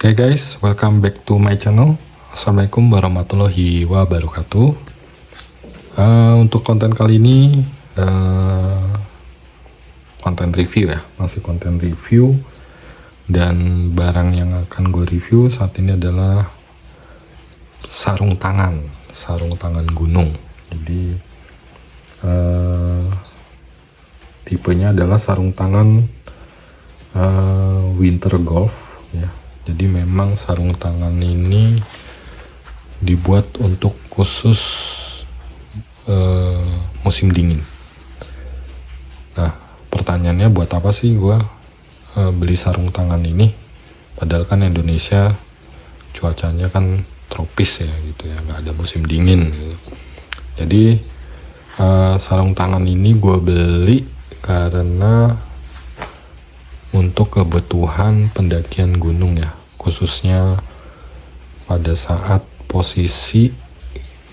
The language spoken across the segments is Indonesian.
Hey guys, welcome back to my channel. Assalamualaikum warahmatullahi wabarakatuh. Untuk konten kali ini konten review ya, masih konten review. Dan barang yang akan gue review saat ini adalah sarung tangan gunung. Jadi tipenya adalah sarung tangan winter golf ya. Jadi memang sarung tangan ini dibuat untuk khusus musim dingin. Nah, pertanyaannya buat apa sih gua beli sarung tangan ini? Padahal kan Indonesia cuacanya kan tropis ya gitu ya, nggak ada musim dingin gitu. Jadi sarung tangan ini gua beli karena untuk kebutuhan pendakian gunung ya, khususnya pada saat posisi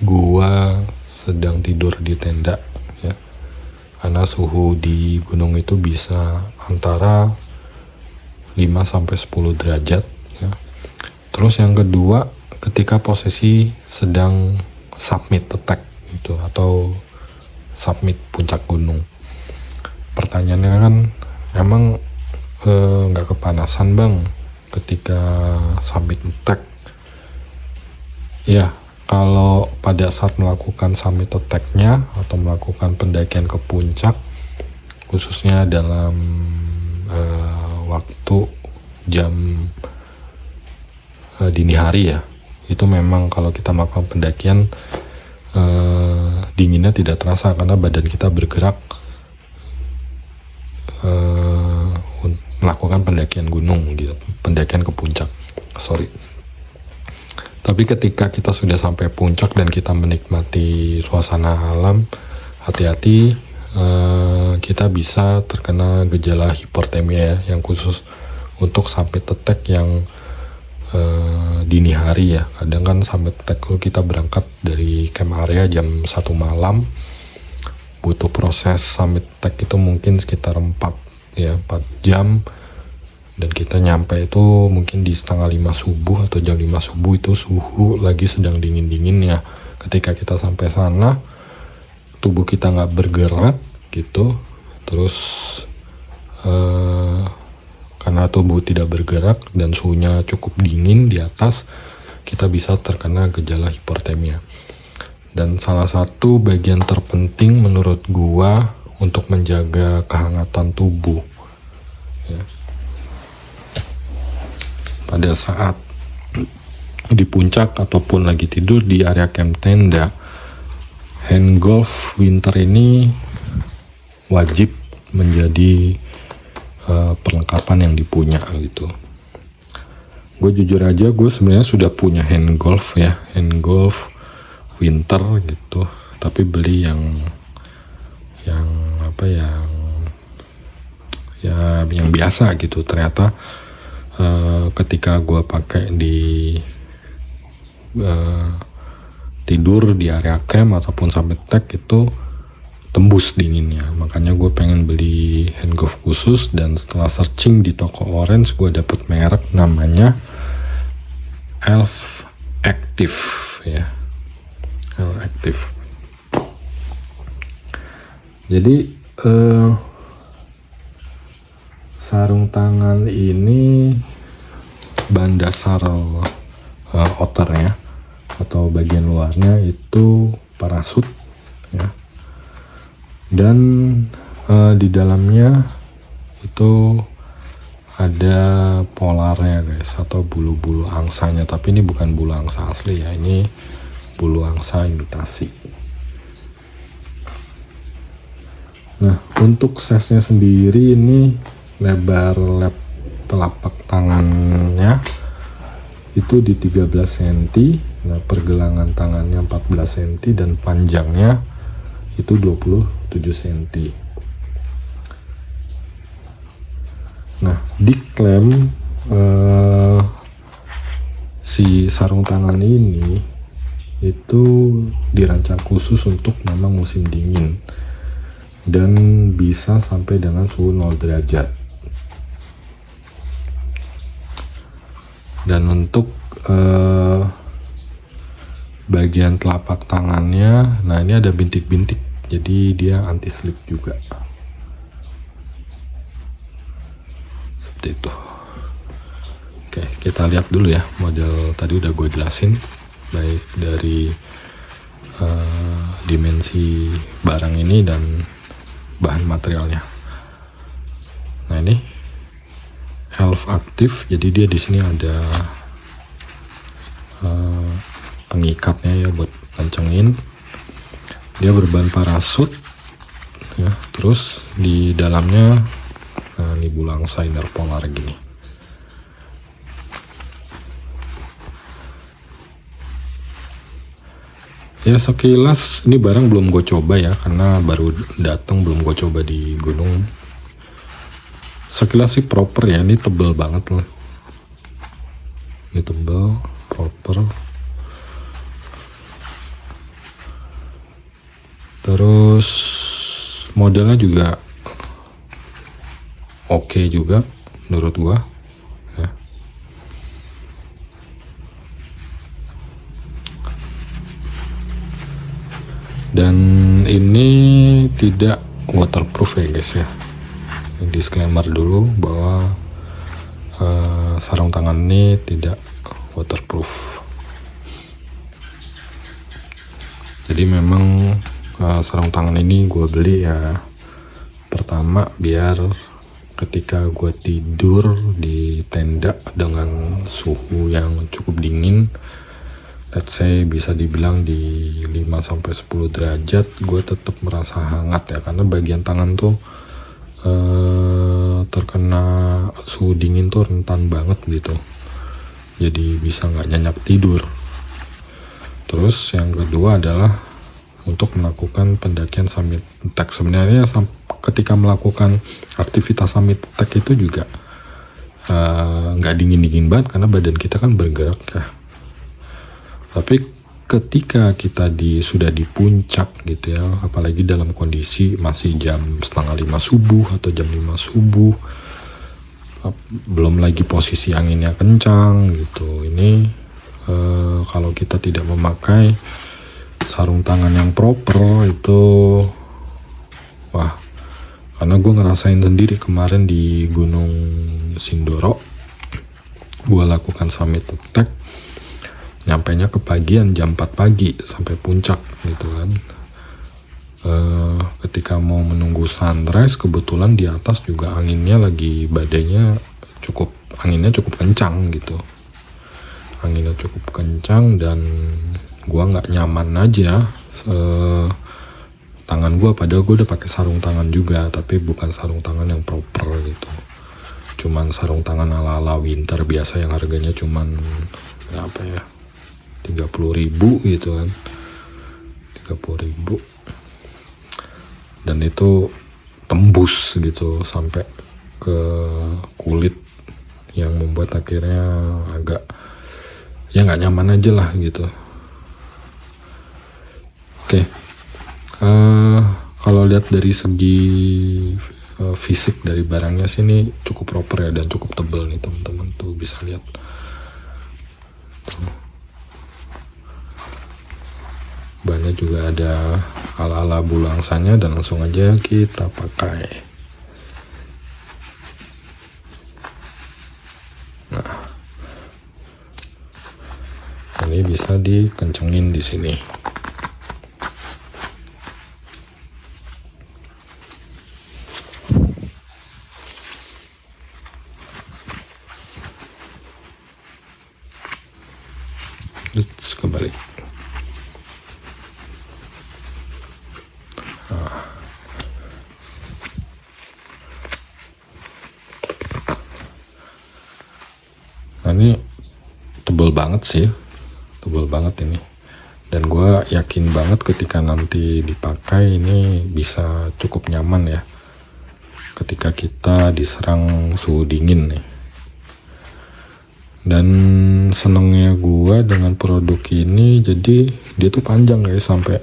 gua sedang tidur di tenda ya, karena suhu di gunung itu bisa antara 5-10 derajat ya. Terus yang kedua, ketika posisi sedang summit attack gitu atau summit puncak gunung. Pertanyaannya kan, emang nggak kepanasan bang ketika summit attack? Ya, kalau pada saat melakukan summit attack-nya atau melakukan pendakian ke puncak, khususnya dalam waktu jam dini hari ya, itu memang kalau kita melakukan pendakian dinginnya tidak terasa karena badan kita bergerak melakukan pendakian gunung gitu, pendakian ke puncak. Tapi ketika kita sudah sampai puncak dan kita menikmati suasana alam, hati-hati, kita bisa terkena gejala hipertermia ya, yang khusus untuk summit attack yang dini hari ya. Kadang kan summit attack kalau kita berangkat dari camp area jam 1 malam, butuh proses summit attack itu mungkin sekitar 4 jam, dan kita nyampe itu mungkin di 4:30 subuh atau jam 5 subuh, itu suhu lagi sedang dingin-dinginnya. Ketika kita sampai sana, tubuh kita nggak bergerak gitu, terus karena tubuh tidak bergerak dan suhunya cukup dingin di atas, kita bisa terkena gejala hipertermia. Dan salah satu bagian terpenting menurut gua untuk menjaga kehangatan tubuh ya, pada saat di puncak ataupun lagi tidur di area camp tenda, hand glove winter ini wajib menjadi perlengkapan yang dipunya gitu. Gue jujur aja, gue sebenarnya sudah punya hand glove ya, hand glove winter gitu, tapi beli yang biasa gitu. Ternyata ketika gue pakai di tidur di area camp ataupun summit attack itu tembus dinginnya. Makanya gue pengen beli hand glove khusus, dan setelah searching di toko orange gue dapet merek namanya Elf Active ya, Elf Active. Jadi sarung tangan ini bahan dasar outernya atau bagian luarnya itu parasut ya, dan di dalamnya itu ada polarnya guys, atau bulu-bulu angsanya. Tapi ini bukan bulu angsa asli ya, ini bulu angsa imitasi. Nah, untuk size-nya sendiri ini lebar telapak tangannya itu di 13 cm, nah pergelangan tangannya 14 cm, dan panjangnya itu 27 cm. Nah, diklaim si sarung tangan ini itu dirancang khusus untuk memang musim dingin dan bisa sampai dengan suhu 0 derajat. Dan untuk bagian telapak tangannya, nah ini ada bintik-bintik, jadi dia anti slip juga, seperti itu. Oke, kita lihat dulu ya, model tadi udah gue jelasin, baik dari dimensi barang ini dan bahan materialnya. Nah ini elf aktif, jadi dia di sini ada pengikatnya ya buat kencengin. Dia berbahan parasut ya, terus di dalamnya nah ini bulang shiner polar gini. Ya sekilas ini barang belum gue coba ya, karena baru datang, belum gue coba di gunung. Sekilas sih proper ya, ini tebel banget loh. Ini tebel, proper. Terus modelnya juga oke juga menurut gua. Ya. Dan ini tidak waterproof ya guys ya. Disclaimer dulu bahwa sarung tangan ini tidak waterproof. Jadi memang sarung tangan ini gue beli ya pertama biar ketika gue tidur di tenda dengan suhu yang cukup dingin, let's say bisa dibilang di 5-10 derajat, gue tetap merasa hangat ya, karena bagian tangan tuh terkena suhu dingin tuh rentan banget gitu, jadi bisa nggak nyenyak tidur. Terus yang kedua adalah untuk melakukan pendakian summit attack. Sebenarnya ketika melakukan aktivitas summit attack itu juga nggak dingin-dingin banget karena badan kita kan bergerak ya. Tapi ketika kita sudah di puncak gitu ya, apalagi dalam kondisi masih jam 4:30 subuh atau jam 5 subuh, belum lagi posisi anginnya kencang gitu, ini kalau kita tidak memakai sarung tangan yang proper itu wah, karena gue ngerasain sendiri kemarin di Gunung Sindoro, gue lakukan summit attack, nyampainya kepagian jam 4 pagi sampai puncak gitu kan. Ketika mau menunggu sunrise, kebetulan di atas juga anginnya lagi, badainya anginnya cukup kencang gitu, anginnya cukup kencang dan gua nggak nyaman aja tangan gua, padahal gua udah pakai sarung tangan juga, tapi bukan sarung tangan yang proper gitu, cuman sarung tangan ala-ala winter biasa yang harganya cuman apa ya, 30.000 gitu kan, 30.000, dan itu tembus gitu sampai ke kulit yang membuat akhirnya agak ya nggak nyaman aja lah gitu. Oke, kalau lihat dari segi fisik dari barangnya sih ini cukup proper ya, dan cukup tebal nih teman-teman, tuh bisa lihat tuh. Bannya juga ada ala-ala bulangsanya, dan langsung aja kita pakai. Nah, ini bisa dikencengin di sini. Let's kembali. Nah ini tebel banget sih, tebel banget ini, dan gue yakin banget ketika nanti dipakai ini bisa cukup nyaman ya ketika kita diserang suhu dingin nih. Dan senengnya gue dengan produk ini, jadi dia tuh panjang guys, sampai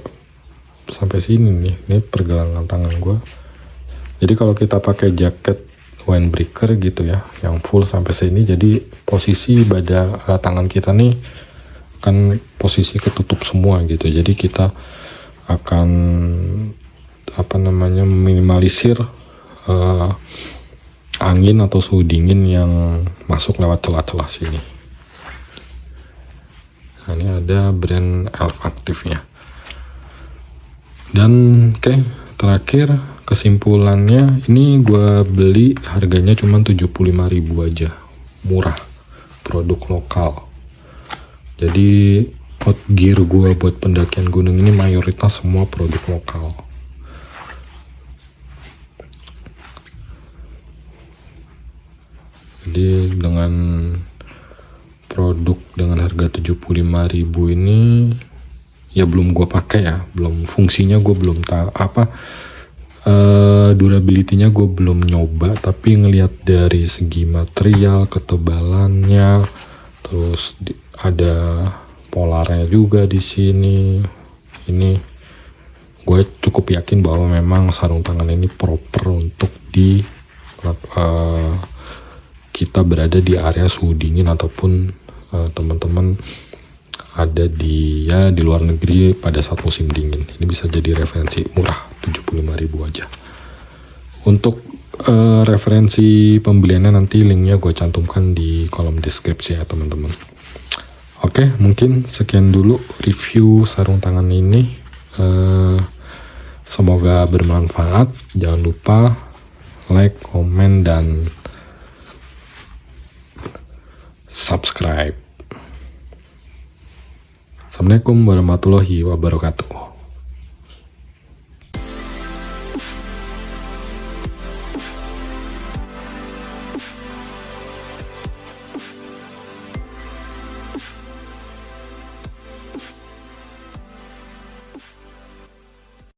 sini nih, ini pergelangan tangan gue. Jadi kalau kita pakai jaket windbreaker gitu ya, yang full sampai sini. Jadi posisi tangan kita nih kan posisi ketutup semua gitu. Jadi kita akan meminimalisir angin atau suhu dingin yang masuk lewat celah-celah sini. Nah, ini ada brand Elf Active-nya. Dan terakhir kesimpulannya, ini gue beli harganya cuma 75.000 aja, murah, produk lokal. Jadi gear gue buat pendakian gunung ini mayoritas semua produk lokal. Jadi dengan produk dengan harga 75.000 ini ya belum gue pakai ya, belum fungsinya gue belum tahu durability-nya gue belum nyoba, tapi ngelihat dari segi material, ketebalannya, terus ada polarnya juga di sini. Ini gue cukup yakin bahwa memang sarung tangan ini proper untuk kita berada di area suhu dingin ataupun teman-teman ada di luar negeri pada saat musim dingin. Ini bisa jadi referensi murah, 75.000 aja. Untuk referensi pembeliannya nanti linknya gue cantumkan di kolom deskripsi ya teman-teman. Oke, mungkin sekian dulu review sarung tangan ini. Semoga bermanfaat. Jangan lupa like, komen, dan subscribe. Assalamualaikum warahmatullahi wabarakatuh.